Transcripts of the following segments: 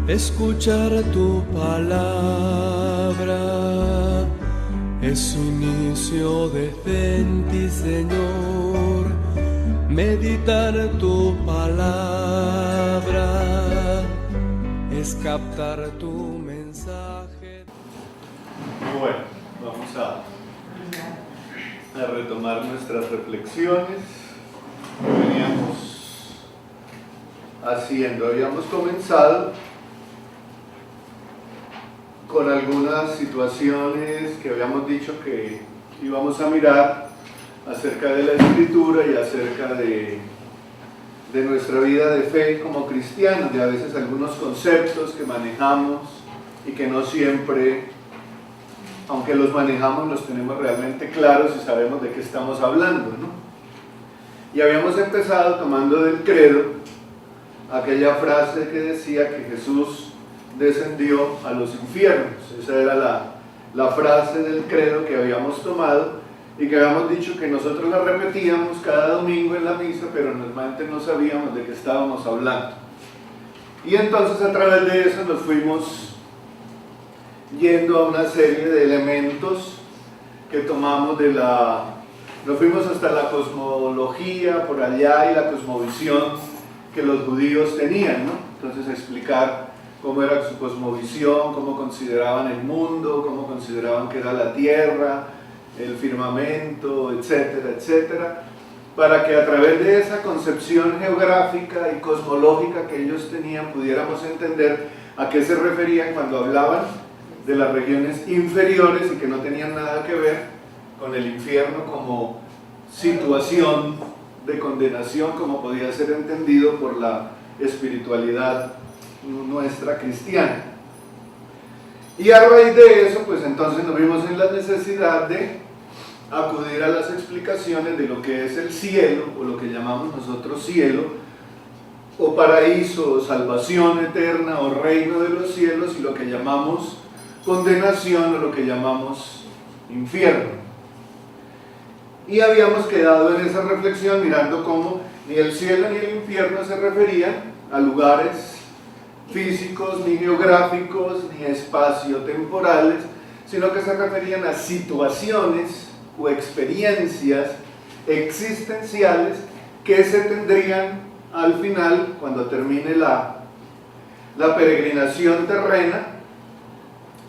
Escuchar tu palabra es inicio de fe en ti, Señor. Meditar tu palabra es captar tu mensaje. Bueno, vamos a retomar nuestras reflexiones que veníamos haciendo. Habíamos comenzado con algunas situaciones que habíamos dicho que íbamos a mirar acerca de la Escritura y acerca de nuestra vida de fe como cristianos, de a veces algunos conceptos que manejamos y que no siempre, aunque los manejamos, los tenemos realmente claros y sabemos de qué estamos hablando, ¿no? Y habíamos empezado tomando del credo aquella frase que decía que Jesús descendió a los infiernos. Esa era la frase del credo que habíamos tomado y que habíamos dicho que nosotros la repetíamos cada domingo en la misa, pero normalmente no sabíamos de qué estábamos hablando. Y entonces a través de eso nos fuimos yendo a una serie de elementos que tomamos nos fuimos hasta la cosmología por allá y la cosmovisión que los judíos tenían, ¿no? Entonces explicar cómo era su cosmovisión, cómo consideraban el mundo, cómo consideraban que era la tierra, el firmamento, etcétera, etcétera, para que a través de esa concepción geográfica y cosmológica que ellos tenían pudiéramos entender a qué se referían cuando hablaban de las regiones inferiores y que no tenían nada que ver con el infierno como situación de condenación, como podía ser entendido por la espiritualidad nuestra cristiana. Y a raíz de eso, pues entonces nos vimos en la necesidad de acudir a las explicaciones de lo que es el cielo, o lo que llamamos nosotros cielo, o paraíso, o salvación eterna, o reino de los cielos, y lo que llamamos condenación, o lo que llamamos infierno. Y habíamos quedado en esa reflexión mirando cómo ni el cielo ni el infierno se referían a lugares físicos, ni geográficos, ni espacio-temporales, sino que se referían a situaciones o experiencias existenciales que se tendrían al final, cuando termine la peregrinación terrena,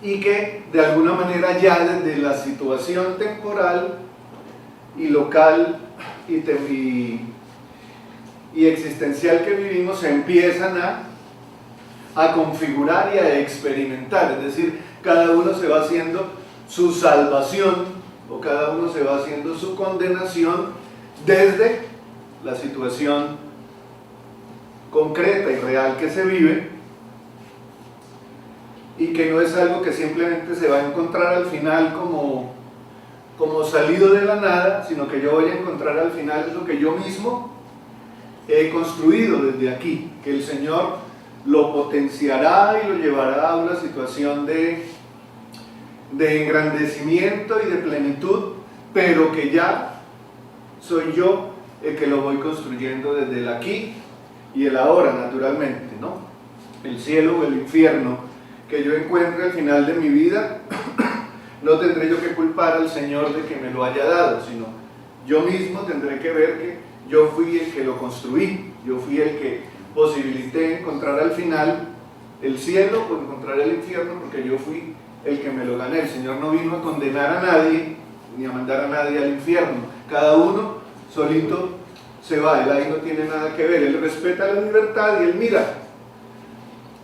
y que de alguna manera ya desde la situación temporal y local y existencial que vivimos se empiezan a configurar y a experimentar, es decir, cada uno se va haciendo su salvación o cada uno se va haciendo su condenación desde la situación concreta y real que se vive, y que no es algo que simplemente se va a encontrar al final como salido de la nada, sino que yo voy a encontrar al final es lo que yo mismo he construido desde aquí, que el Señor lo potenciará y lo llevará a una situación de engrandecimiento y de plenitud, pero que ya soy yo el que lo voy construyendo desde el aquí y el ahora, naturalmente, ¿no? El cielo o el infierno que yo encuentre al final de mi vida, no tendré yo que culpar al Señor de que me lo haya dado, sino yo mismo tendré que ver que yo fui el que lo construí, yo fui el que posibilité encontrar al final el cielo o encontrar el infierno, porque yo fui el que me lo gané. El Señor no vino a condenar a nadie ni a mandar a nadie al infierno, cada uno solito se va, él ahí no tiene nada que ver, él respeta la libertad y él mira.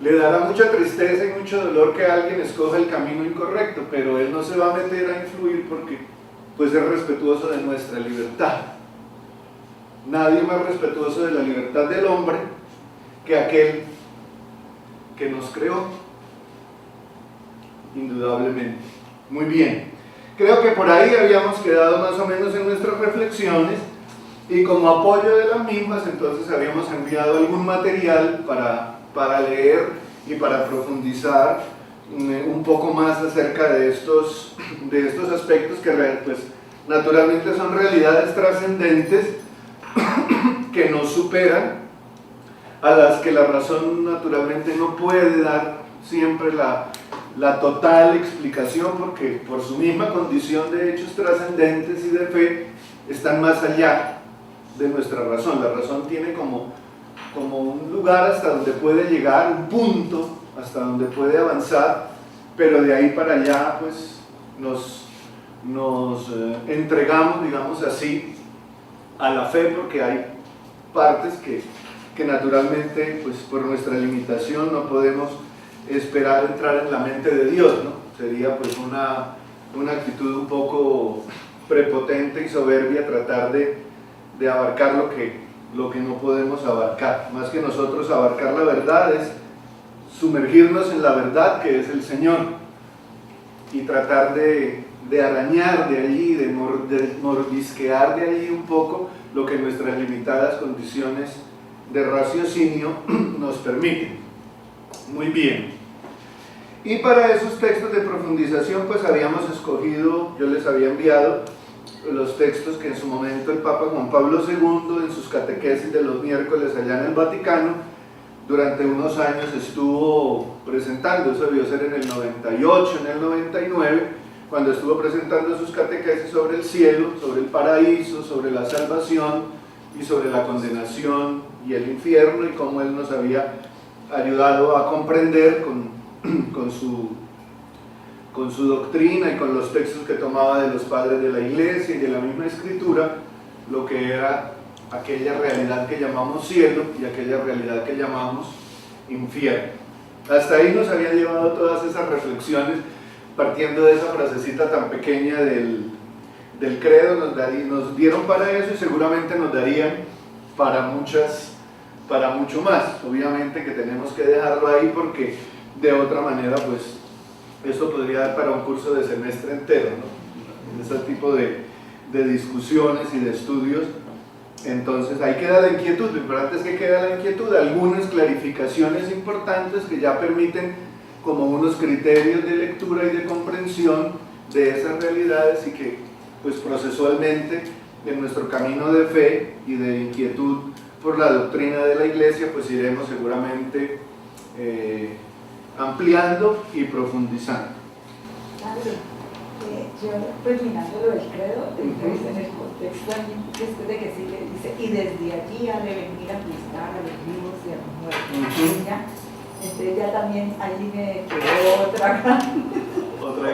Le dará mucha tristeza y mucho dolor que alguien escoja el camino incorrecto, pero él no se va a meter a influir porque pues es respetuoso de nuestra libertad. Nadie más respetuoso de la libertad del hombre que aquel que nos creó, indudablemente. Muy bien, creo que por ahí habíamos quedado más o menos en nuestras reflexiones, y como apoyo de las mismas entonces habíamos enviado algún material para leer y para profundizar un poco más acerca de estos aspectos que pues, naturalmente son realidades trascendentes que nos superan a las que la razón naturalmente no puede dar siempre la total explicación, porque por su misma condición de hechos trascendentes y de fe están más allá de nuestra razón. La razón tiene como un lugar hasta donde puede llegar, un punto hasta donde puede avanzar, pero de ahí para allá pues nos entregamos, digamos así, a la fe, porque hay partes que naturalmente pues por nuestra limitación no podemos esperar entrar en la mente de Dios, ¿no? Sería pues una actitud un poco prepotente y soberbia tratar de abarcar lo que no podemos abarcar. Más que nosotros abarcar la verdad es sumergirnos en la verdad que es el Señor y tratar de arañar de allí, de mordisquear de allí un poco lo que nuestras limitadas condiciones de raciocinio nos permiten. Muy bien. Y para esos textos de profundización pues habíamos escogido, yo les había enviado los textos que en su momento el Papa Juan Pablo II en sus catequesis de los miércoles allá en el Vaticano durante unos años estuvo presentando. Eso debió ser en el 98, en el 99, cuando estuvo presentando sus catequesis sobre el cielo, sobre el paraíso, sobre la salvación y sobre la condenación y el infierno, y cómo él nos había ayudado a comprender con su doctrina y con los textos que tomaba de los padres de la Iglesia y de la misma Escritura, lo que era aquella realidad que llamamos cielo y aquella realidad que llamamos infierno. Hasta ahí nos habían llevado todas esas reflexiones, partiendo de esa frasecita tan pequeña del credo. Nos dieron para eso y seguramente nos darían para mucho más. Obviamente que tenemos que dejarlo ahí, porque de otra manera pues esto podría dar para un curso de semestre entero, ¿no? En ese tipo de discusiones y de estudios. Entonces ahí queda la inquietud. Lo importante es que queda la inquietud, algunas clarificaciones importantes que ya permiten como unos criterios de lectura y de comprensión de esas realidades, y que pues procesualmente en nuestro camino de fe y de inquietud por la doctrina de la Iglesia pues iremos seguramente ampliando y profundizando. Yo pues mirando lo del credo, entonces en el contexto después de que sigue, dice, y desde allí ha de venir a juzgar a los vivos y a los muertos. Entonces ya también allí me quedó otra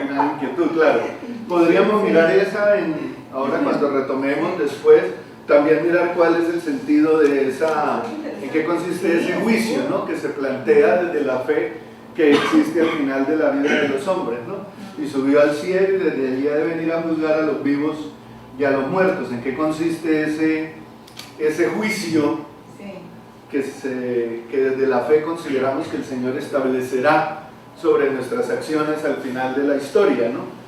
gran inquietud, claro. Podríamos mirar esa ahora cuando retomemos después, también mirar cuál es el sentido de esa, en qué consiste ese juicio, ¿no?, que se plantea desde la fe que existe al final de la vida de los hombres, ¿no? Y subió al cielo y desde allí ha de venir a juzgar a los vivos y a los muertos. ¿En qué consiste ese juicio que desde la fe consideramos que el Señor establecerá sobre nuestras acciones al final de la historia, ¿no?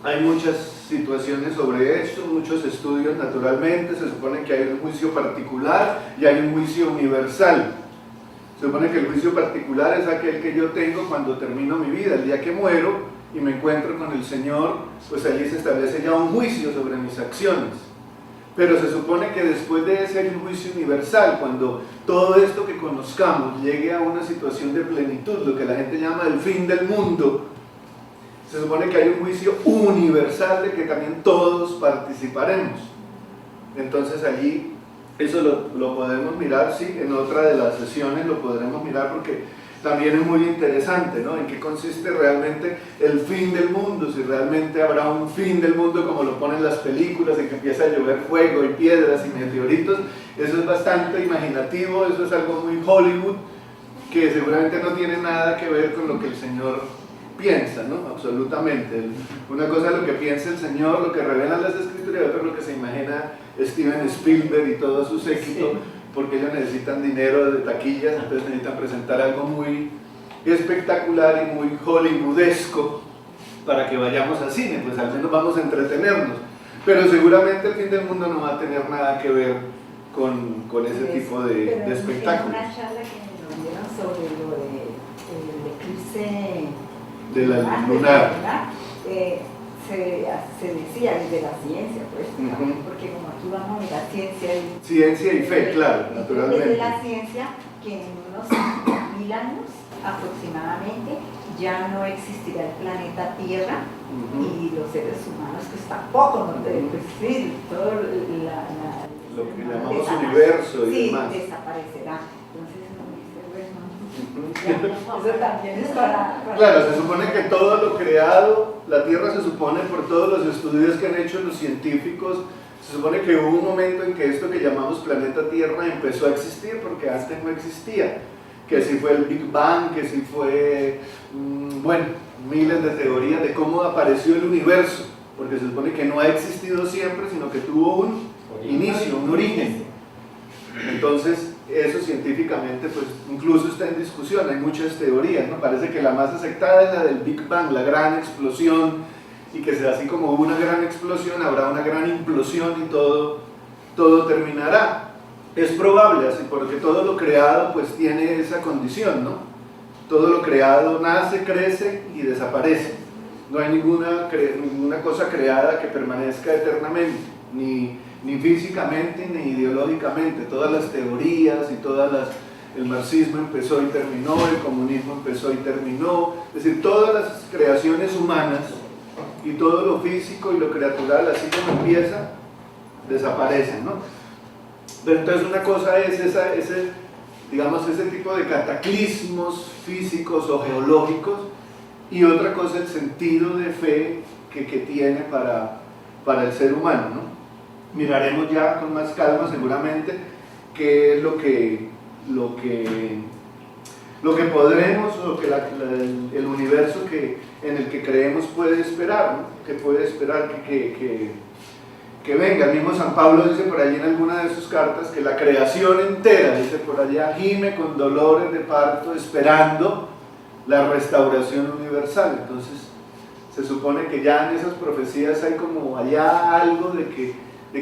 Hay muchas situaciones sobre esto, muchos estudios naturalmente. Se supone que hay un juicio particular y hay un juicio universal. Se supone que el juicio particular es aquel que yo tengo cuando termino mi vida, el día que muero y me encuentro con el Señor, pues allí se establece ya un juicio sobre mis acciones. Pero se supone que después de ese hay un juicio universal, cuando todo esto que conozcamos llegue a una situación de plenitud, lo que la gente llama el fin del mundo. Se supone que hay un juicio universal de que también todos participaremos. Entonces allí eso lo podemos mirar, sí, en otra de las sesiones lo podremos mirar, porque también es muy interesante, ¿no? En qué consiste realmente el fin del mundo, si realmente habrá un fin del mundo como lo ponen las películas, en que empieza a llover fuego y piedras y meteoritos. Eso es bastante imaginativo, eso es algo muy Hollywood, que seguramente no tiene nada que ver con lo que el Señor piensa, ¿no? Absolutamente. Una cosa es lo que piensa el Señor, lo que revelan las Escrituras, y otra es lo que se imagina Steven Spielberg y todo su séquito, porque ellos necesitan dinero de taquillas, entonces necesitan presentar algo muy espectacular y muy hollywoodesco para que vayamos al cine, pues al menos vamos a entretenernos. Pero seguramente el fin del mundo no va a tener nada que ver con ese tipo de espectáculos. En una charla que nos dieron sobre lo del eclipse de la lunar, se decía desde la ciencia, pues, porque como aquí vamos a mirar ciencia y fe, claro, naturalmente. Desde la ciencia, que en unos 5.000 años aproximadamente ya no existirá el planeta Tierra y los seres humanos, pues tampoco, ¿no? Pues sí, todo lo que llamamos universo y demás. Desaparecerá. Entonces uno dice, bueno, eso también es para... Claro, se supone que todo lo creado, la Tierra se supone por todos los estudios que han hecho los científicos, se supone que hubo un momento en que esto que llamamos planeta Tierra empezó a existir porque antes no existía. Que si fue el Big Bang, que si fue, bueno, miles de teorías de cómo apareció el universo, porque se supone que no ha existido siempre, sino que tuvo un inicio, un origen. Entonces, eso científicamente, pues, incluso está en discusión, hay muchas teorías, ¿no? Parece que la más aceptada es la del Big Bang, la gran explosión, y que sea así como hubo una gran explosión, habrá una gran implosión y todo terminará. Es probable, así, porque todo lo creado pues tiene esa condición, ¿no? Todo lo creado nace, crece y desaparece. No hay ninguna cosa creada que permanezca eternamente, ni físicamente ni ideológicamente. Todas las teorías y el marxismo empezó y terminó, el comunismo empezó y terminó. Es decir, todas las creaciones humanas y todo lo físico y lo creatural, así como empieza, desaparecen, ¿no? Pero entonces una cosa es ese tipo de cataclismos físicos o geológicos y otra cosa el sentido de fe que tiene para el ser humano, ¿no? Miraremos ya con más calma seguramente qué es lo que podremos, lo que el universo en el que creemos puede esperar, ¿no? Que puede esperar que venga. El mismo San Pablo dice por allí en alguna de sus cartas que la creación entera, dice por allá, gime con dolores de parto esperando la restauración universal. Entonces se supone que ya en esas profecías hay como allá algo de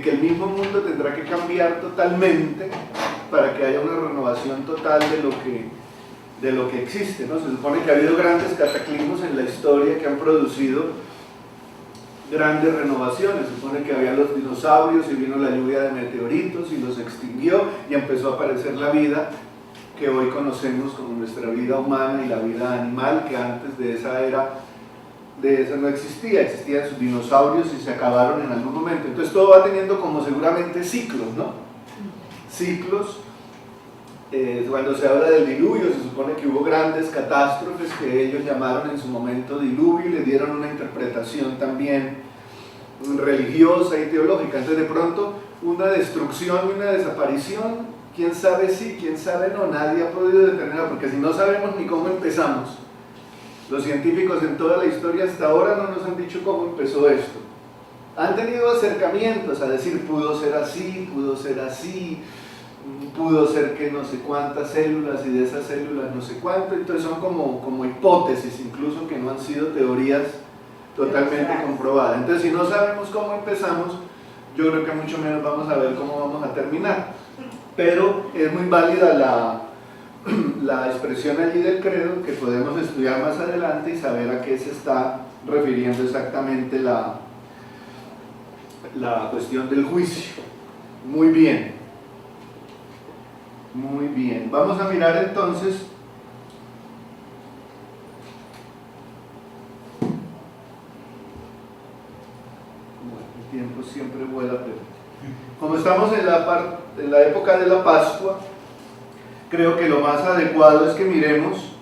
que el mismo mundo tendrá que cambiar totalmente para que haya una renovación total de lo que existe, ¿no? Se supone que ha habido grandes cataclismos en la historia que han producido grandes renovaciones. Se supone que había los dinosaurios y vino la lluvia de meteoritos y los extinguió y empezó a aparecer la vida que hoy conocemos como nuestra vida humana y la vida animal, que antes de esa no existía. Existían sus dinosaurios y se acabaron en algún momento. Entonces todo va teniendo como seguramente ciclos, ¿no? Ciclos. Cuando se habla del diluvio, se supone que hubo grandes catástrofes que ellos llamaron en su momento diluvio y le dieron una interpretación también religiosa y teológica. Entonces de pronto una destrucción y una desaparición, quién sabe sí, quién sabe no, nadie ha podido detenerla, porque si no sabemos ni cómo empezamos, los científicos en toda la historia hasta ahora no nos han dicho cómo empezó esto. Han tenido acercamientos a decir pudo ser así, pudo ser que no sé cuántas células y de esas células no sé cuánto. Entonces son como hipótesis, incluso que no han sido teorías totalmente comprobadas. Entonces si no sabemos cómo empezamos, yo creo que mucho menos vamos a ver cómo vamos a terminar. Pero es muy válida la expresión allí del credo, que podemos estudiar más adelante y saber a qué se está refiriendo exactamente la cuestión del juicio. Muy bien. Muy bien, vamos a mirar entonces el tiempo siempre vuela, pero como estamos en la época de la Pascua, creo que lo más adecuado es que miremos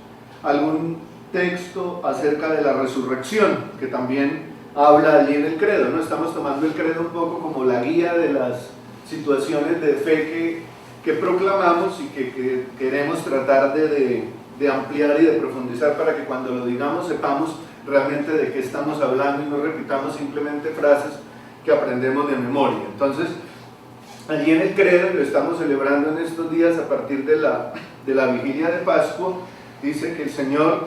algún texto acerca de la resurrección, que también habla allí en el credo, ¿no? Estamos tomando el credo un poco como la guía de las situaciones de fe que proclamamos y que queremos tratar de ampliar y de profundizar para que cuando lo digamos sepamos realmente de qué estamos hablando y no repitamos simplemente frases que aprendemos de memoria. Entonces, allí en el credo, lo estamos celebrando en estos días a partir de la vigilia de Pascua, dice que el Señor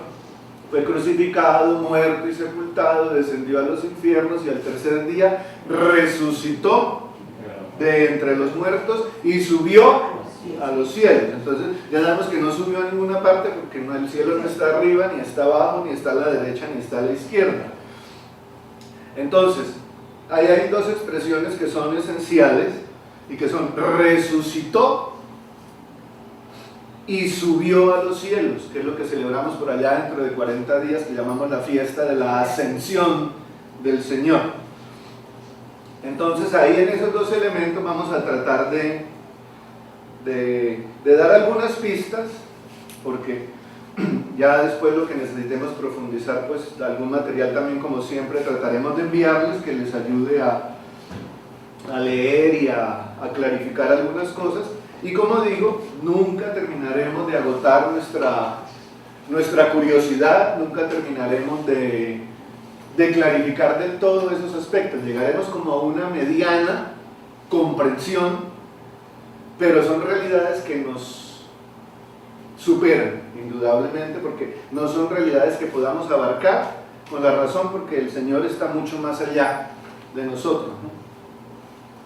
fue crucificado, muerto y sepultado, descendió a los infiernos y al tercer día resucitó de entre los muertos y subió a los cielos. Entonces ya sabemos que no subió a ninguna parte, porque el cielo no está arriba, ni está abajo, ni está a la derecha, ni está a la izquierda. Entonces, ahí hay dos expresiones que son esenciales y que son resucitó y subió a los cielos, que es lo que celebramos por allá dentro de 40 días, que llamamos la fiesta de la ascensión del Señor. Entonces ahí en esos dos elementos vamos a tratar de dar algunas pistas, porque ya después lo que necesitemos profundizar, pues algún material también, como siempre, trataremos de enviarles que les ayude a leer y a clarificar algunas cosas. Y como digo, nunca terminaremos de agotar nuestra curiosidad, nunca terminaremos de clarificar del todo esos aspectos. Llegaremos como a una mediana comprensión, pero son realidades que nos superan, indudablemente, porque no son realidades que podamos abarcar con la razón, porque el Señor está mucho más allá de nosotros, ¿no?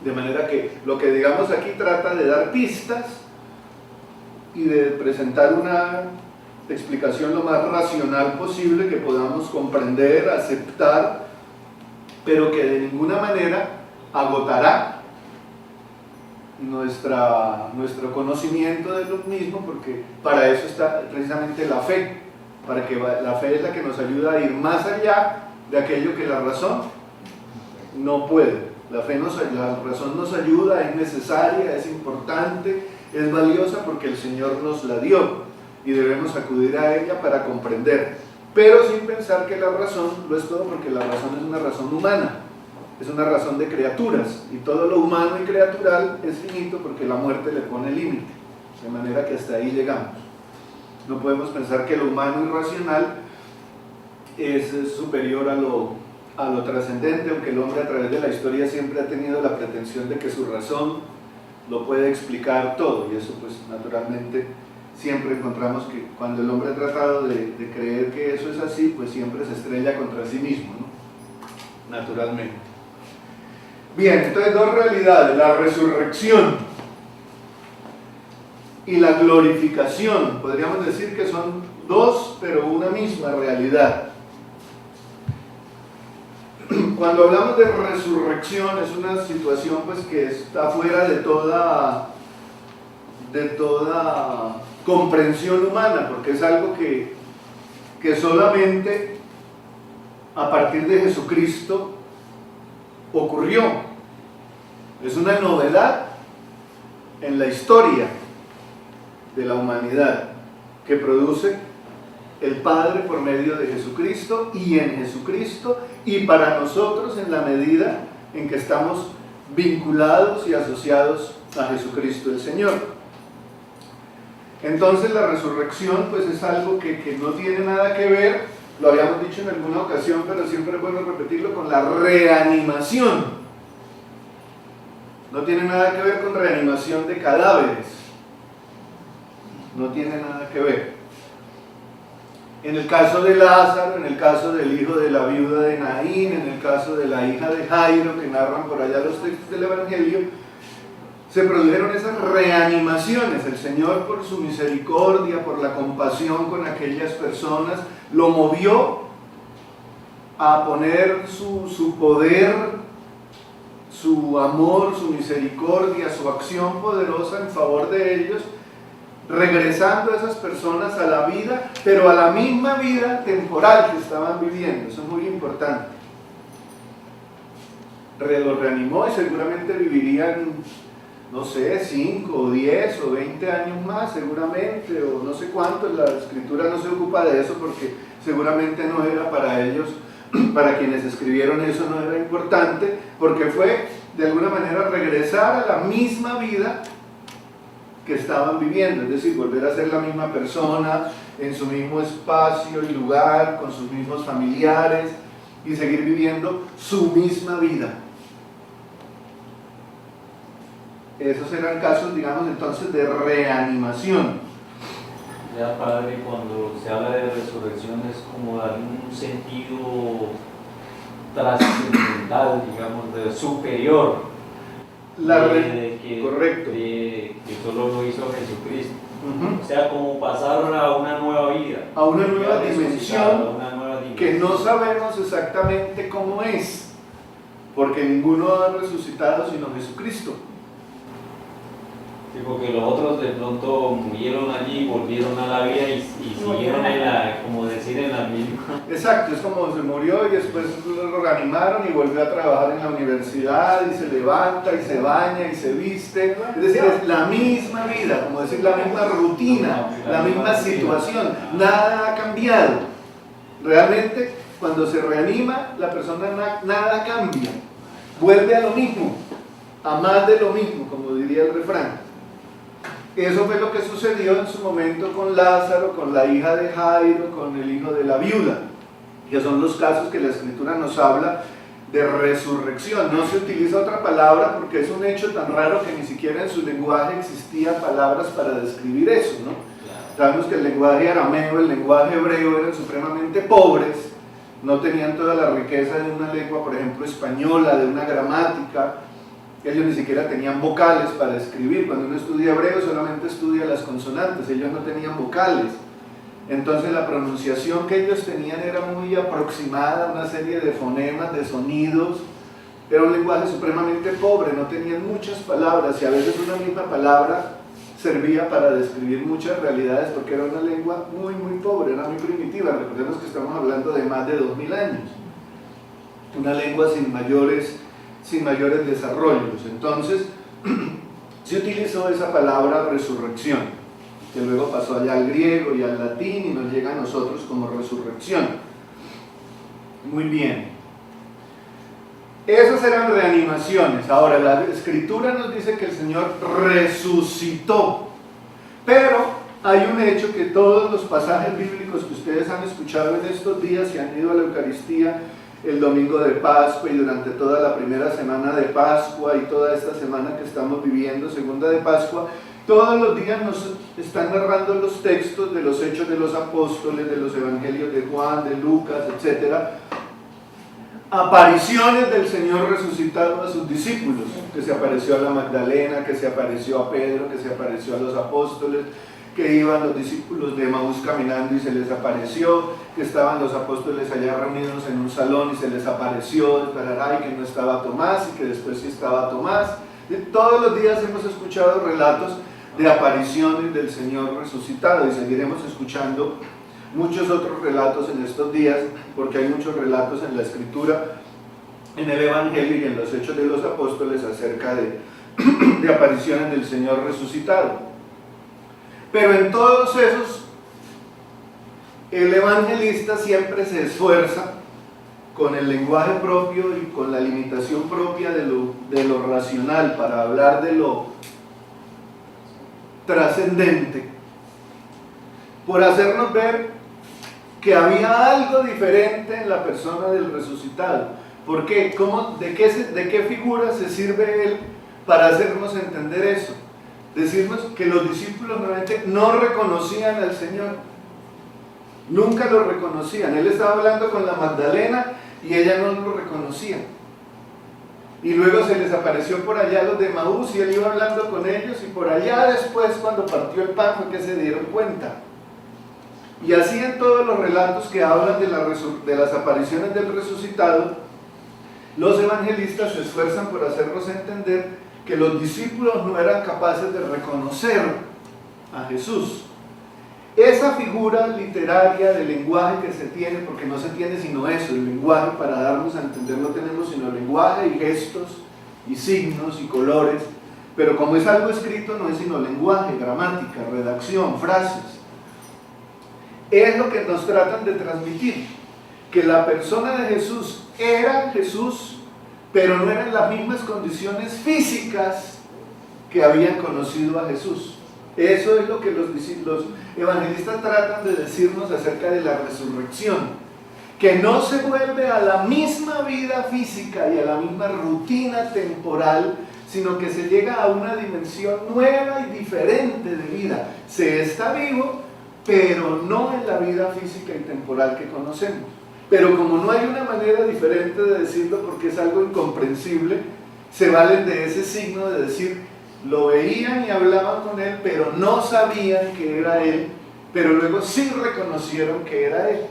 De manera que lo que digamos aquí trata de dar pistas y de presentar una explicación lo más racional posible que podamos comprender, aceptar, pero que de ninguna manera agotará nuestro conocimiento de lo mismo, porque para eso está precisamente la fe, para que la fe es la que nos ayuda a ir más allá de aquello que la razón no puede. La razón nos ayuda, es necesaria, es importante, es valiosa porque el Señor nos la dio y debemos acudir a ella para comprender, pero sin pensar que la razón lo es todo, porque la razón es una razón humana, es una razón de criaturas, y todo lo humano y criatural es finito porque la muerte le pone límite, de manera que hasta ahí llegamos. No podemos pensar que lo humano y racional es superior a lo trascendente, aunque el hombre a través de la historia siempre ha tenido la pretensión de que su razón lo puede explicar todo, y eso pues naturalmente siempre encontramos que cuando el hombre ha tratado de creer que eso es así, pues siempre se estrella contra sí mismo, ¿no? Naturalmente. Bien, entonces dos realidades, la resurrección y la glorificación, podríamos decir que son dos, pero una misma realidad. Cuando hablamos de resurrección es una situación pues que está fuera de toda comprensión humana, porque es algo que solamente a partir de Jesucristo ocurrió. Es una novedad en la historia de la humanidad que produce el Padre por medio de Jesucristo y en Jesucristo, y para nosotros en la medida en que estamos vinculados y asociados a Jesucristo el Señor. Entonces la resurrección pues es algo que no tiene nada que ver, lo habíamos dicho en alguna ocasión, pero siempre es bueno repetirlo, con la reanimación. No tiene nada que ver con reanimación de cadáveres, no tiene nada que ver. En el caso de Lázaro, en el caso del hijo de la viuda de Naín, en el caso de la hija de Jairo, que narran por allá los textos del Evangelio, se produjeron esas reanimaciones. El Señor, por su misericordia, por la compasión con aquellas personas, lo movió a poner su poder, su amor, su misericordia, su acción poderosa en favor de ellos, regresando a esas personas a la vida, pero a la misma vida temporal que estaban viviendo. Eso es muy importante. Los reanimó y seguramente vivirían, no sé, 5 o 10 o 20 años más, seguramente, o no sé cuántos. La Escritura no se ocupa de eso porque seguramente no era para ellos, para quienes escribieron eso no era importante, porque fue de alguna manera regresar a la misma vida que estaban viviendo, es decir, volver a ser la misma persona, en su mismo espacio y lugar, con sus mismos familiares, y seguir viviendo su misma vida. Esos eran casos, digamos, entonces de reanimación. Ya, padre, cuando se habla de resurrección es como dar un sentido trascendental, digamos, de superior. Correcto. Que solo lo hizo Jesucristo. O sea, como pasar a una nueva vida. A una nueva dimensión a una nueva dimensión que no sabemos exactamente cómo es. porque ninguno ha resucitado sino Jesucristo. Sí, porque los otros de pronto murieron allí, volvieron a la vida y siguieron en la, como decir, en la misma. Exacto, es como se murió y después lo reanimaron y volvió a trabajar en la universidad y se levanta y se baña y se viste. Es decir, es la misma vida, como decir, la misma rutina, la misma situación, nada ha cambiado. Realmente, cuando se reanima, la persona nada cambia, vuelve a lo mismo, a más de lo mismo, como diría el refrán. Eso fue lo que sucedió en su momento con Lázaro, con la hija de Jairo, con el hijo de la viuda, que son los casos que la Escritura nos habla de resurrección. No se utiliza otra palabra porque es un hecho tan raro que ni siquiera en su lenguaje existían palabras para describir eso, ¿no? Sabemos que el lenguaje arameo, el lenguaje hebreo eran supremamente pobres, no tenían toda la riqueza de una lengua, por ejemplo, española, de una gramática. Ellos ni siquiera tenían vocales para escribir. Cuando uno estudia hebreo solamente estudia las consonantes, ellos no tenían vocales. Entonces la pronunciación que ellos tenían era muy aproximada a una serie de fonemas, de sonidos. Era un lenguaje supremamente pobre, no tenían muchas palabras y a veces una misma palabra servía para describir muchas realidades porque era una lengua muy pobre, era muy primitiva. Recordemos que estamos hablando de más de 2000 años. Una lengua sin mayores desarrollos. Entonces se utilizó esa palabra resurrección, que luego pasó allá al griego y al latín y nos llega a nosotros como resurrección. Muy bien, esas eran reanimaciones. Ahora la Escritura nos dice que el Señor resucitó, pero hay un hecho que todos los pasajes bíblicos que ustedes han escuchado en estos días y han ido a la Eucaristía el domingo de Pascua y durante toda la primera semana de Pascua y toda esta semana que estamos viviendo, segunda de Pascua, todos los días nos están narrando los textos de los Hechos de los Apóstoles, de los Evangelios de Juan, de Lucas, etc. Apariciones del Señor resucitado a sus discípulos, que se apareció a la Magdalena, que se apareció a Pedro, que se apareció a los apóstoles, que iban los discípulos de Emaús caminando y se les apareció, que estaban los apóstoles allá reunidos en un salón y se les apareció, y que no estaba Tomás y que después sí estaba Tomás. Todos los días hemos escuchado relatos de apariciones del Señor resucitado y seguiremos escuchando muchos otros relatos en estos días, porque hay muchos relatos en la Escritura, en el Evangelio y en los Hechos de los Apóstoles acerca de apariciones del Señor resucitado. Pero en todos esos, el evangelista siempre se esfuerza con el lenguaje propio y con la limitación propia de lo racional para hablar de lo trascendente, por hacernos ver que había algo diferente en la persona del resucitado. ¿Por qué? ¿De qué figura se sirve él para hacernos entender eso? Decirnos que los discípulos nuevamente no reconocían al Señor, nunca lo reconocían. Él estaba hablando con la Magdalena y ella no lo reconocía, y luego se les apareció por allá los de Emaús y él iba hablando con ellos, y por allá después, cuando partió el pan, fue que se dieron cuenta. Y así en todos los relatos que hablan de las apariciones del resucitado, los evangelistas se esfuerzan por hacernos entender que los discípulos no eran capaces de reconocer a Jesús. Esa figura literaria del lenguaje que se tiene, porque no se tiene sino eso, el lenguaje para darnos a entender no tenemos sino lenguaje y gestos y signos y colores, pero como es algo escrito no es sino lenguaje, gramática, redacción, frases. Es lo que nos tratan de transmitir, que la persona de Jesús era Jesús, pero no eran las mismas condiciones físicas que habían conocido a Jesús. Eso es lo que los evangelistas tratan de decirnos acerca de la resurrección, que no se vuelve a la misma vida física y a la misma rutina temporal, sino que se llega a una dimensión nueva y diferente de vida. Se está vivo, pero no en la vida física y temporal que conocemos. Pero como no hay una manera diferente de decirlo porque es algo incomprensible, se valen de ese signo de decir, lo veían y hablaban con él, pero no sabían que era él, pero luego sí reconocieron que era él.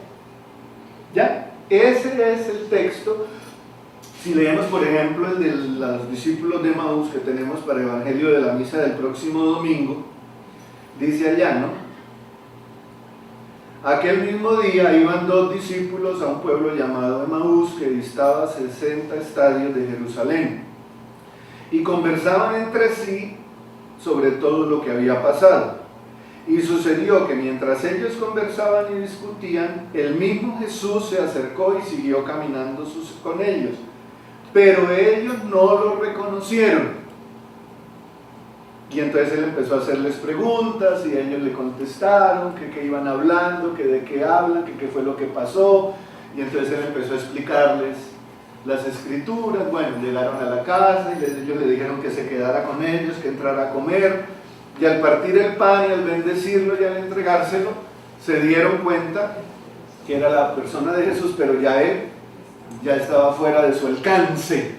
¿Ya? Ese es el texto. Si leemos, por ejemplo, el de los discípulos de Emaús que tenemos para el Evangelio de la Misa del próximo domingo, dice allá, ¿no? Aquel mismo día iban 2 discípulos a un pueblo llamado Emaús que distaba 60 estadios de Jerusalén y conversaban entre sí sobre todo lo que había pasado. Y sucedió que mientras ellos conversaban y discutían, el mismo Jesús se acercó y siguió caminando con ellos, pero ellos no lo reconocieron. Y entonces él empezó a hacerles preguntas y ellos le contestaron que qué iban hablando, que de qué hablan, que qué fue lo que pasó. Y entonces él empezó a explicarles las escrituras. Bueno, llegaron a la casa y ellos le dijeron que se quedara con ellos, que entrara a comer. Y al partir el pan y al bendecirlo y al entregárselo, se dieron cuenta que era la persona de Jesús, pero ya él ya estaba fuera de su alcance.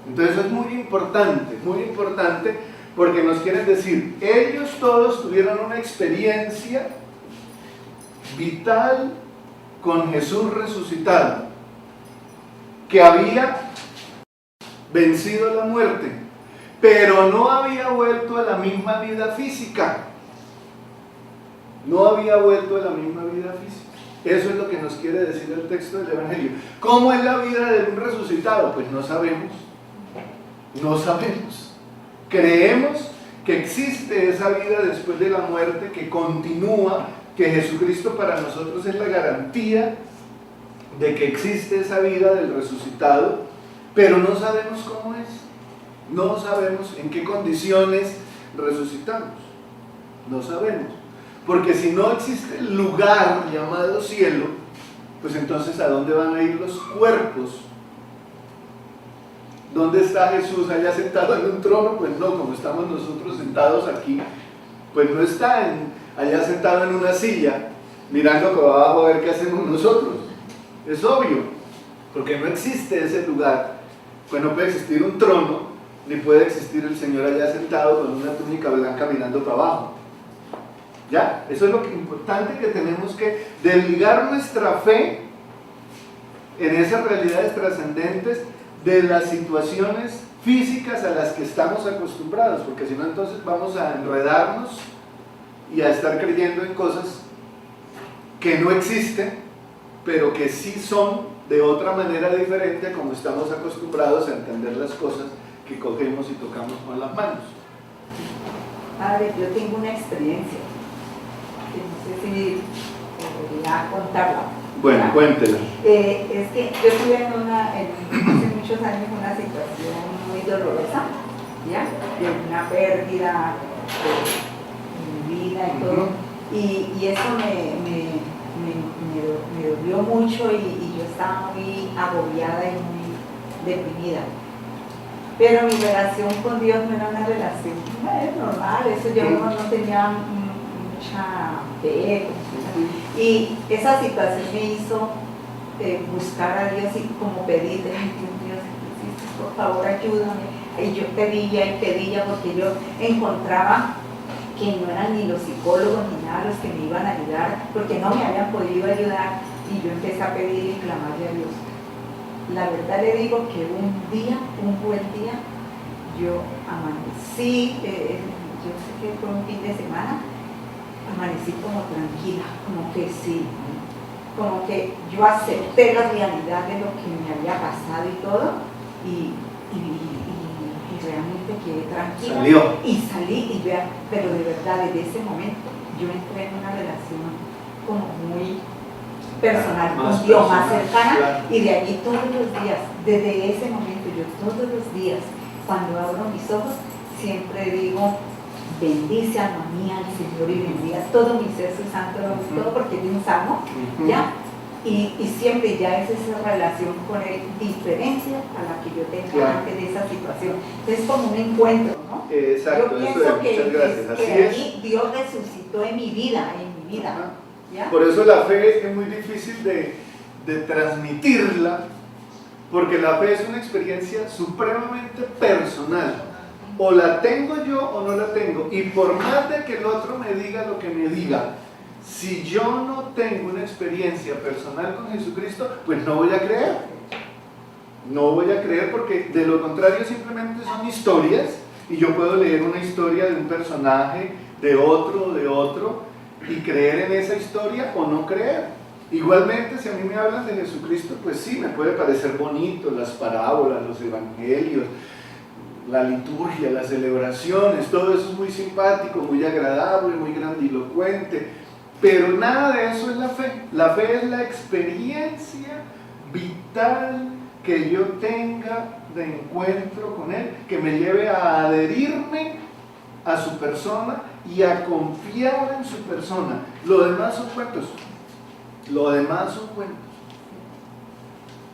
Entonces es muy importante, porque nos quieren decir, ellos todos tuvieron una experiencia vital con Jesús resucitado, que había vencido la muerte, pero no había vuelto a la misma vida física. No había vuelto a la misma vida física. Eso es lo que nos quiere decir el texto del Evangelio. ¿Cómo es la vida de un resucitado? Pues no sabemos. No sabemos. Creemos que existe esa vida después de la muerte, que continúa, que Jesucristo para nosotros es la garantía de que existe esa vida del resucitado, pero no sabemos cómo es. No sabemos en qué condiciones resucitamos. No sabemos. Porque si no existe el lugar llamado cielo, pues entonces ¿a dónde van a ir los cuerpos? ¿Dónde está Jesús allá sentado en un trono? Pues no, como estamos nosotros sentados aquí, pues no está allá sentado en una silla, mirando para abajo a ver qué hacemos nosotros. Es obvio, porque no existe ese lugar. Pues no puede existir un trono, ni puede existir el Señor allá sentado con una túnica blanca mirando para abajo. ¿Ya? Eso es lo importante, que tenemos que desligar nuestra fe en esas realidades trascendentes de las situaciones físicas a las que estamos acostumbrados, porque si no entonces vamos a enredarnos y a estar creyendo en cosas que no existen, pero que sí son de otra manera diferente a como estamos acostumbrados a entender las cosas que cogemos y tocamos con las manos. Padre, yo tengo una experiencia que no sé si podría contarla. Bueno, cuéntela. Es que yo tuve hace muchos años una situación muy dolorosa, ¿ya? De una pérdida de mi vida y todo, y eso me dolió mucho y yo estaba muy agobiada y muy deprimida. Pero mi relación con Dios no era una relación normal, eso yo no tenía mucha fe, y esa situación me hizo buscar a Dios y como pedirle, ay Dios, por favor ayúdame. Y yo pedía porque yo encontraba que no eran ni los psicólogos ni nada los que me iban a ayudar, porque no me habían podido ayudar, y yo empecé a pedir y clamarle a Dios. La verdad le digo que un buen día, yo amanecí, yo sé que fue un fin de semana, amanecí como tranquila, como que sí, como que yo acepté la realidad de lo que me había pasado y todo, y realmente quedé tranquila. Salió. Y salí, pero de verdad, desde ese momento, yo entré en una relación como muy personal, con Dios, más cercana, claro. Y de allí todos los días, desde ese momento, yo todos los días, cuando abro mis ojos, siempre digo, bendice alma mía al Señor y bendiga todo mi ser, su santo nombre, todo, porque es un salmo, ¿ya? Y siempre ya es esa relación con Él diferente a la que yo tenía antes de esa situación. Entonces es como un encuentro, ¿no? Exacto, yo pienso que ahí Dios resucitó en mi vida, ¿ya? Por eso la fe es muy difícil de transmitirla, porque la fe es una experiencia supremamente personal. O la tengo yo o no la tengo, y por más de que el otro me diga lo que me diga, si yo no tengo una experiencia personal con Jesucristo, pues no voy a creer. No voy a creer porque de lo contrario simplemente son historias y yo puedo leer una historia de un personaje, de otro y creer en esa historia o no creer. Igualmente, si a mí me hablan de Jesucristo, pues sí, me puede parecer bonito las parábolas, los evangelios, la liturgia, las celebraciones, todo eso es muy simpático, muy agradable, muy grandilocuente, pero nada de eso es la fe. La fe es la experiencia vital que yo tenga de encuentro con Él, que me lleve a adherirme a su persona y a confiar en su persona. Lo demás son cuentos. Lo demás son cuentos.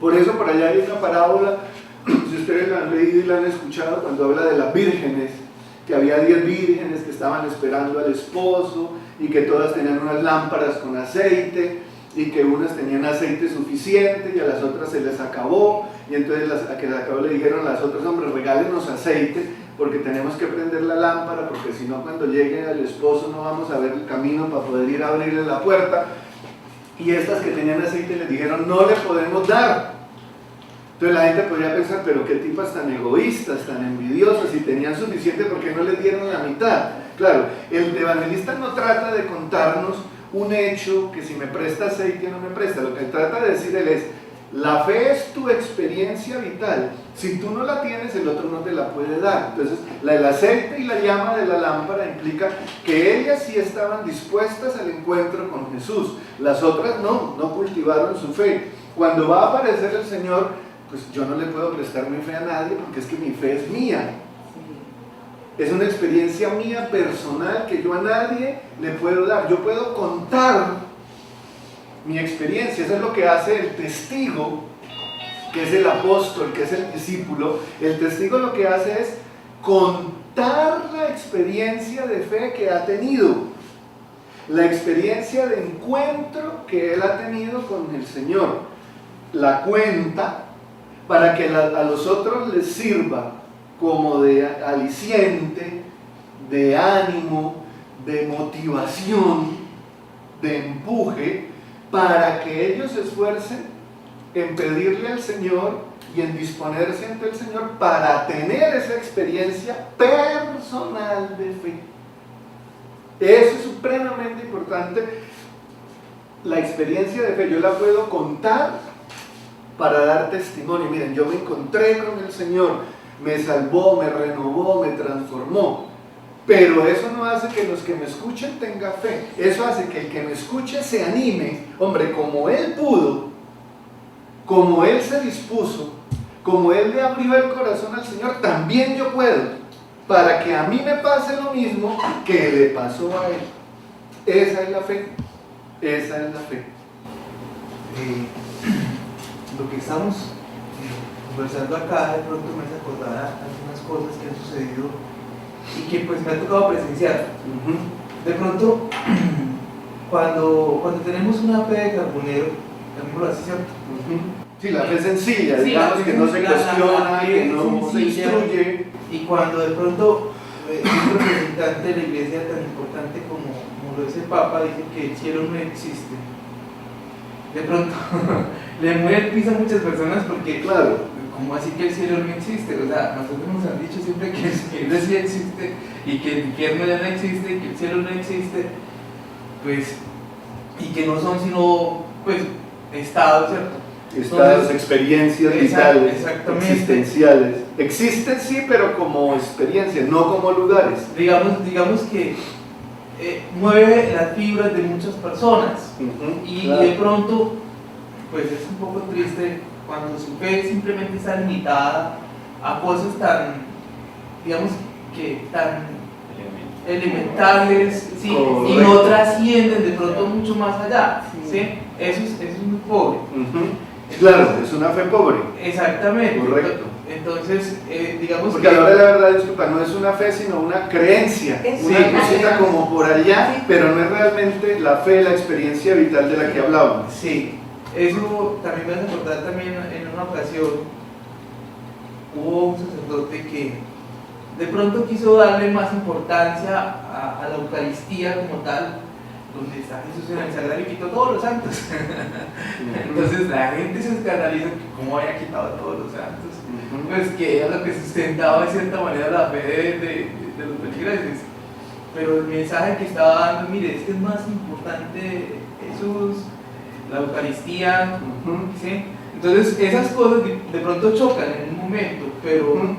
Por eso por allá hay una parábola, si ustedes la han leído y la han escuchado, cuando habla de las vírgenes, que había 10 vírgenes que estaban esperando al esposo y que todas tenían unas lámparas con aceite y que unas tenían aceite suficiente y a las otras se les acabó, y entonces a que les acabó le dijeron a las otras: hombres, regálenos aceite porque tenemos que prender la lámpara, porque si no cuando llegue el esposo no vamos a ver el camino para poder ir a abrirle la puerta. Y estas que tenían aceite les dijeron: no le podemos dar. Entonces la gente podría pensar: pero qué tipas tan egoístas, tan envidiosas, si tenían suficiente, ¿por qué no les dieron la mitad? Claro, el evangelista no trata de contarnos un hecho que si me presta aceite o no me presta. Lo que trata de decir él es: la fe es tu experiencia vital. Si tú no la tienes, el otro no te la puede dar. Entonces, el aceite y la llama de la lámpara implica que ellas sí estaban dispuestas al encuentro con Jesús. Las otras no cultivaron su fe. Cuando va a aparecer el Señor, pues yo no le puedo prestar mi fe a nadie porque es que mi fe es mía. Es una experiencia mía personal que yo a nadie le puedo dar. Yo puedo contar mi experiencia. Eso es lo que hace el testigo, que es el apóstol, que es el discípulo. El testigo lo que hace es contar la experiencia de fe que ha tenido, la experiencia de encuentro que él ha tenido con el Señor. La cuenta para que a los otros les sirva como de aliciente, de ánimo, de motivación, de empuje, para que ellos se esfuercen en pedirle al Señor y en disponerse ante el Señor para tener esa experiencia personal de fe. Eso es supremamente importante. La experiencia de fe yo la puedo contar para dar testimonio. Miren, yo me encontré con el Señor, me salvó, me renovó, me transformó. Pero eso no hace que los que me escuchen tengan fe. Eso hace que el que me escuche se anime. Hombre, como él pudo, como él se dispuso, como él le abrió el corazón al Señor, también yo puedo, para que a mí me pase lo mismo que le pasó a él. Esa es la fe. Esa es la fe. Lo que estamos conversando acá de pronto me hace acordar algunas cosas que han sucedido y que pues me ha tocado presenciar. De pronto, cuando tenemos una fe de carbonero, llamémoslo así, ¿cierto? Sí, la fe sencilla, Sí, digamos, que no se cuestiona, que no se instruye. Y cuando de pronto un representante de la iglesia tan importante como lo es el Papa dice que el cielo no existe, de pronto le mueve el piso a muchas personas porque, claro, ¿cómo así que el cielo no existe? O sea, nosotros nos han dicho siempre que el cielo sí existe y que el infierno ya no existe y que el cielo no existe, pues, y que no son sino, pues, estados, ¿cierto? Estados, Entonces, experiencias vitales, exactamente. existenciales. Existen sí, pero como experiencias, no como lugares. Digamos que mueve las fibras de muchas personas y claro. de pronto, pues es un poco triste cuando su fe simplemente está limitada a cosas tan, digamos que tan elementales, ¿sí? Y no trascienden de pronto mucho más allá, ¿sí? Eso es muy pobre. Claro, es una fe pobre. Exactamente. Correcto. Entonces, digamos porque que... a la hora de la verdad, disculpa, no es una fe, sino una creencia, una cosita como por allá, pero no es realmente la fe, la experiencia vital de la que hablábamos. Sí, eso también me hace acordar también en una ocasión, hubo un sacerdote que de pronto quiso darle más importancia a la Eucaristía como tal, donde está Jesús en el sagrario y quitó todos los santos. Entonces la gente se escandaliza que cómo haya quitado todos los santos. Pues que era lo que sustentaba de cierta manera la fe de los feligreses. Pero el mensaje que estaba dando, mire, es que es más importante Jesús, la Eucaristía, ¿sí? Entonces esas cosas de pronto chocan en un momento,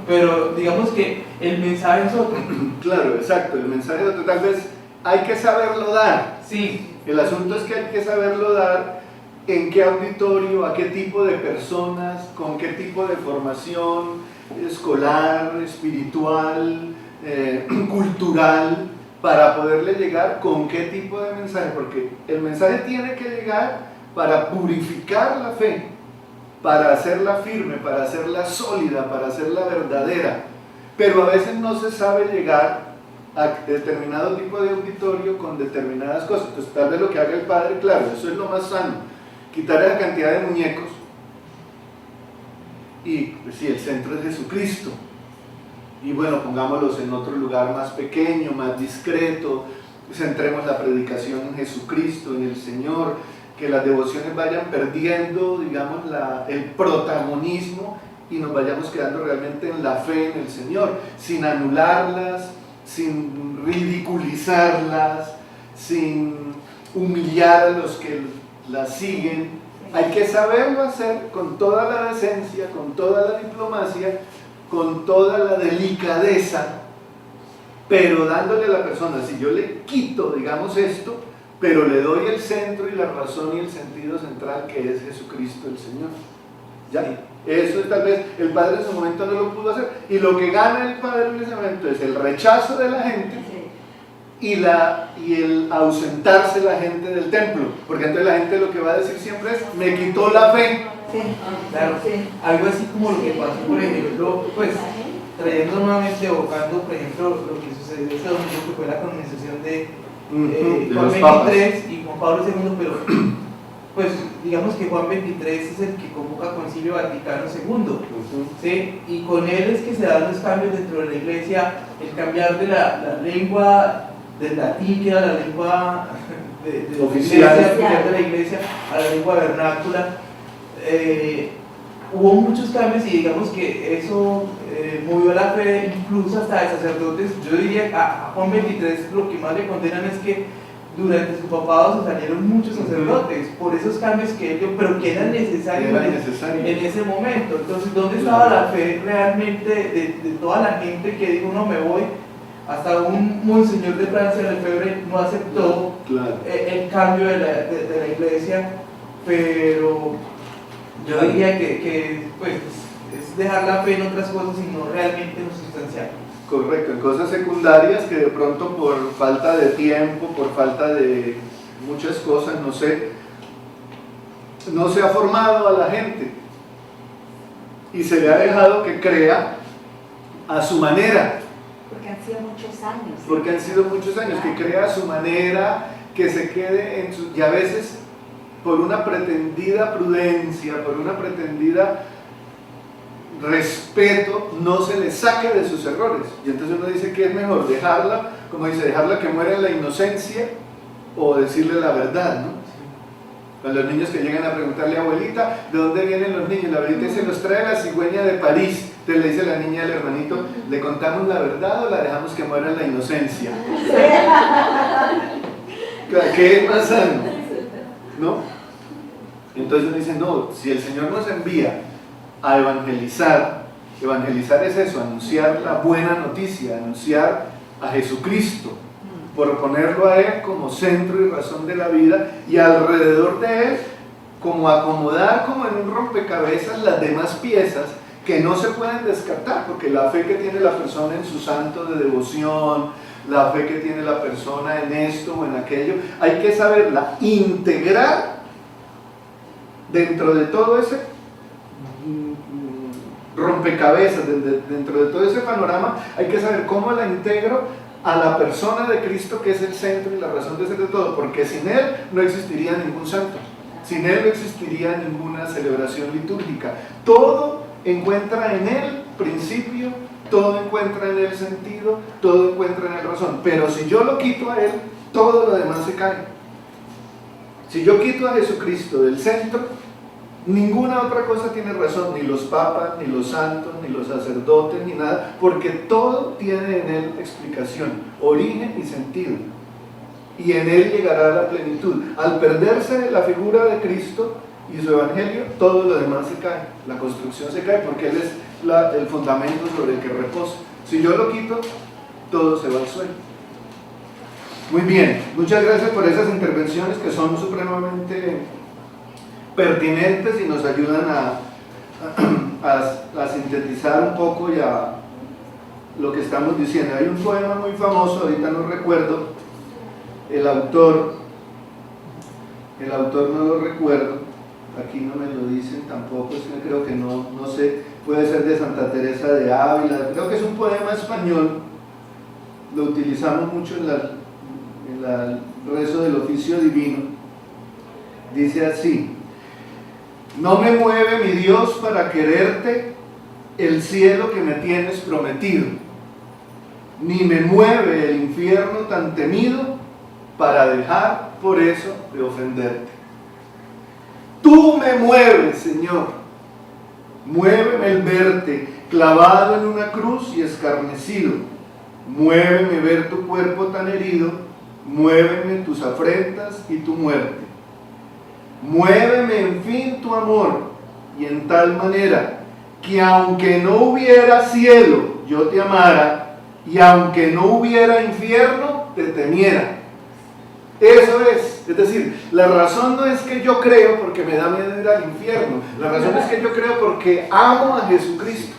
pero digamos que el mensaje es otro. Claro, exacto, el mensaje es otro. Tal vez hay que saberlo dar. Sí. El asunto es que hay que saberlo dar en qué auditorio, a qué tipo de personas, con qué tipo de formación escolar, espiritual, cultural, para poderle llegar con qué tipo de mensaje, porque el mensaje tiene que llegar para purificar la fe, para hacerla firme, para hacerla sólida, para hacerla verdadera, pero a veces no se sabe llegar a determinado tipo de auditorio con determinadas cosas. Entonces tal vez lo que haga el padre, claro, eso es lo más sano, quitar esa cantidad de muñecos y pues, si el centro es Jesucristo, y bueno, pongámoslos en otro lugar más pequeño, más discreto, centremos la predicación en Jesucristo, en el Señor, que las devociones vayan perdiendo, digamos, el protagonismo y nos vayamos quedando realmente en la fe en el Señor, sin anularlas, sin ridiculizarlas, sin humillar a los que las siguen. Hay que saberlo hacer con toda la decencia, con toda la diplomacia, con toda la delicadeza, pero dándole a la persona, si yo le quito, digamos, esto, pero le doy el centro y la razón y el sentido central, que es Jesucristo el Señor. ¿Ya? Eso tal vez el padre en su momento no lo pudo hacer, y lo que gana el padre en ese momento es el rechazo de la gente y el ausentarse la gente del templo, porque entonces la gente lo que va a decir siempre es, me quitó la fe. Sí, claro, algo así como lo que pasó, por ejemplo, pues trayendo nuevamente, evocando, por ejemplo, lo que sucedió este domingo, que fue la canonización de Juan XXIII y Juan Pablo II, pero pues digamos que Juan XXIII es el que convoca Concilio Vaticano II, ¿sí? Y con él es que se dan los cambios dentro de la iglesia, el cambiar de la lengua del latín, que era la lengua oficial de la iglesia, a la lengua vernácula. Hubo muchos cambios y digamos que eso movió la fe incluso hasta de sacerdotes. Yo diría que a Juan XXIII lo que más le condenan es que durante su papado se salieron muchos sacerdotes por esos cambios que él dio, pero que eran necesarios en ese momento. Entonces, ¿dónde estaba la fe realmente de toda la gente que dijo no me voy? Hasta un monseñor de Francia, Lefebvre, no aceptó el cambio de la iglesia, pero yo diría que pues, es dejar la fe en otras cosas y no realmente en lo sustancial. Correcto, en cosas secundarias que de pronto por falta de tiempo, por falta de muchas cosas, no sé, no se ha formado a la gente y se le ha dejado que crea a su manera. Porque han sido muchos años. Porque han sido muchos años, que crea a su manera, que se quede en su... y a veces por una pretendida prudencia, por una pretendida respeto, no se le saque de sus errores. Y entonces uno dice que es mejor dejarla, como dice, dejarla que muera en la inocencia o decirle la verdad, ¿no? A los niños que llegan a preguntarle a abuelita, ¿de dónde vienen los niños? La abuelita dice, los trae la cigüeña de París. Entonces le dice la niña al hermanito, ¿le contamos la verdad o la dejamos que muera en la inocencia? ¿Qué es más sano? ¿No? Entonces uno dice, no, si el Señor nos envía a evangelizar es eso, anunciar la buena noticia, anunciar a Jesucristo, por ponerlo a Él como centro y razón de la vida, y alrededor de Él como acomodar como en un rompecabezas las demás piezas que no se pueden descartar, porque la fe que tiene la persona en su santo de devoción, la fe que tiene la persona en esto o en aquello, hay que saberla integrar dentro de todo ese rompecabezas, dentro de todo ese panorama. Hay que saber cómo la integro a la persona de Cristo, que es el centro y la razón de ser de todo, porque sin Él no existiría ningún santo, sin Él no existiría ninguna celebración litúrgica. Todo encuentra en Él principio, todo encuentra en Él sentido, todo encuentra en Él razón, pero si yo lo quito a Él, todo lo demás se cae. Si yo quito a Jesucristo del centro, ninguna otra cosa tiene razón, ni los papas, ni los santos, ni los sacerdotes, ni nada, porque todo tiene en él explicación, origen y sentido. Y en él llegará la plenitud. Al perderse la figura de Cristo y su evangelio, todo lo demás se cae, la construcción se cae, porque él es el fundamento sobre el que reposa. Si yo lo quito, todo se va al suelo. Muy bien, muchas gracias por esas intervenciones que son supremamente pertinentes y nos ayudan a sintetizar un poco ya lo que estamos diciendo. Hay un poema muy famoso, ahorita no recuerdo el autor no lo recuerdo, aquí no me lo dicen tampoco, creo que no sé, puede ser de Santa Teresa de Ávila, creo que es un poema español, lo utilizamos mucho en el rezo del oficio divino. Dice así: no me mueve mi Dios para quererte el cielo que me tienes prometido, ni me mueve el infierno tan temido para dejar por eso de ofenderte. Tú me mueves, Señor, muéveme el verte clavado en una cruz y escarnecido, muéveme ver tu cuerpo tan herido, muéveme tus afrentas y tu muerte, muéveme en fin tu amor, y en tal manera que aunque no hubiera cielo yo te amara, y aunque no hubiera infierno te temiera. Eso es decir, la razón no es que yo creo porque me da miedo ir al infierno, la razón es que yo creo porque amo a Jesucristo.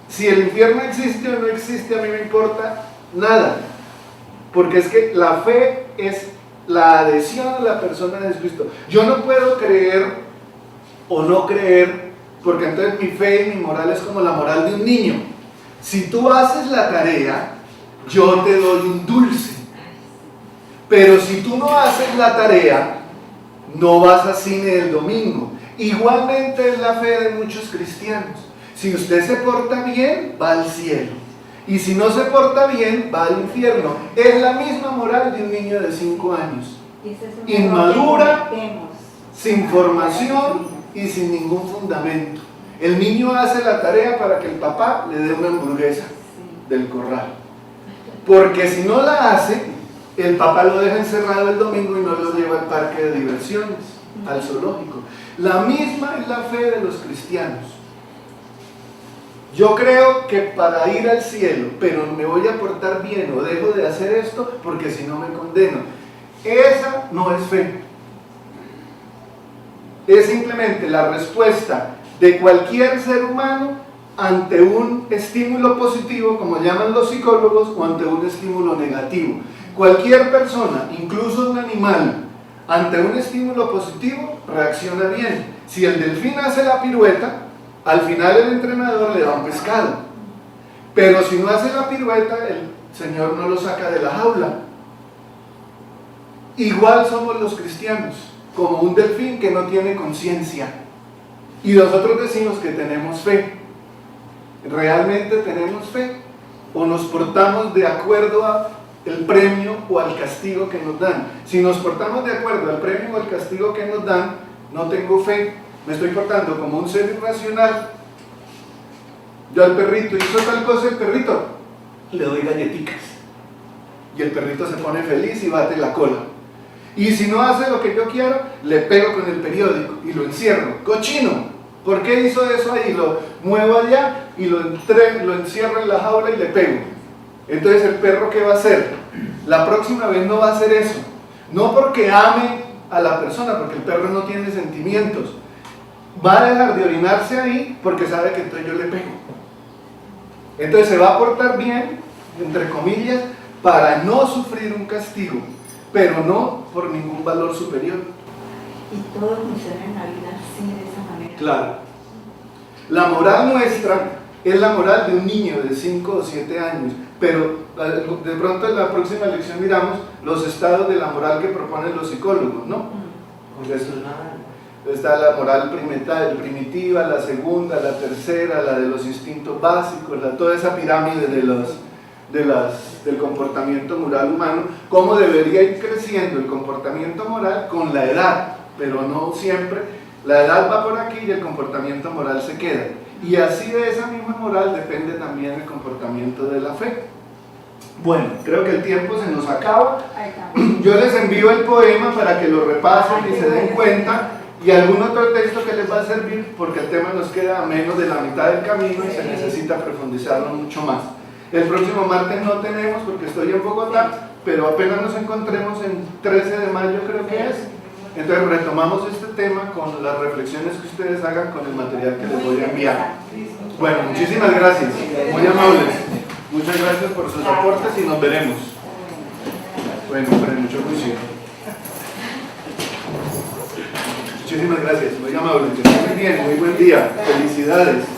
Si el infierno existe o no existe, a mí me importa nada, porque es que la fe es la adhesión a la persona de Jesucristo. Yo no puedo creer o no creer, porque entonces mi fe y mi moral es como la moral de un niño. Si tú haces la tarea, yo te doy un dulce, pero si tú no haces la tarea, no vas a cine el domingo. Igualmente es la fe de muchos cristianos. Si usted se porta bien, va al cielo, y si no se porta bien, va al infierno. Es la misma moral de un niño de 5 años, inmadura, sin formación y sin ningún fundamento. El niño hace la tarea para que el papá le dé una hamburguesa del corral, porque si no la hace, el papá lo deja encerrado el domingo y no lo lleva al parque de diversiones, al zoológico. La misma es la fe de los cristianos. Yo creo que para ir al cielo, pero me voy a portar bien o dejo de hacer esto porque si no me condeno. Esa no es fe. Es simplemente la respuesta de cualquier ser humano ante un estímulo positivo, como llaman los psicólogos, o ante un estímulo negativo. Cualquier persona, incluso un animal, ante un estímulo positivo, reacciona bien. Si el delfín hace la pirueta, al final el entrenador le da un pescado. Pero si no hace la pirueta, el Señor no lo saca de la jaula. Igual somos los cristianos, como un delfín que no tiene conciencia. Y nosotros decimos que tenemos fe. ¿Realmente tenemos fe? ¿O nos portamos de acuerdo al premio o al castigo que nos dan? Si nos portamos de acuerdo al premio o al castigo que nos dan, no tengo fe. Me estoy portando como un ser irracional. Yo al perrito, hizo tal cosa el perrito, le doy galletitas. Y el perrito se pone feliz y bate la cola. Y si no hace lo que yo quiero, le pego con el periódico y lo encierro. ¡Cochino! ¿Por qué hizo eso ahí? Lo muevo allá y lo encierro en la jaula y le pego. Entonces el perro, ¿qué va a hacer? La próxima vez no va a hacer eso. No porque ame a la persona, porque el perro no tiene sentimientos. Va a dejar de orinarse ahí porque sabe que entonces yo le pego. Entonces se va a portar bien, entre comillas, para no sufrir un castigo, pero no por ningún valor superior. Y todo funciona en la vida así, de esa manera. Claro. La moral nuestra es la moral de un niño de 5 o 7 años, pero de pronto en la próxima lección miramos los estados de la moral que proponen los psicólogos, ¿no? Entonces, está la moral primitiva, la segunda, la tercera, la de los instintos básicos, toda esa pirámide de las del comportamiento moral humano, cómo debería ir creciendo el comportamiento moral con la edad, pero no siempre. La edad va por aquí y el comportamiento moral se queda. Y así de esa misma moral depende también el comportamiento de la fe. Bueno, creo que el tiempo se nos acaba. Yo les envío el poema para que lo repasen y se den cuenta, y algún otro texto que les va a servir, porque el tema nos queda a menos de la mitad del camino y se necesita profundizarlo mucho más. El próximo martes no tenemos porque estoy en Bogotá, pero apenas nos encontremos en 13 de mayo creo que es. Entonces retomamos este tema con las reflexiones que ustedes hagan con el material que les voy a enviar. Bueno, muchísimas gracias, muy amables. Muchas gracias por sus aportes y nos veremos. Bueno, con mucho juicio. Muchísimas gracias, muy amables. Que estén muy bien, muy buen día. Felicidades.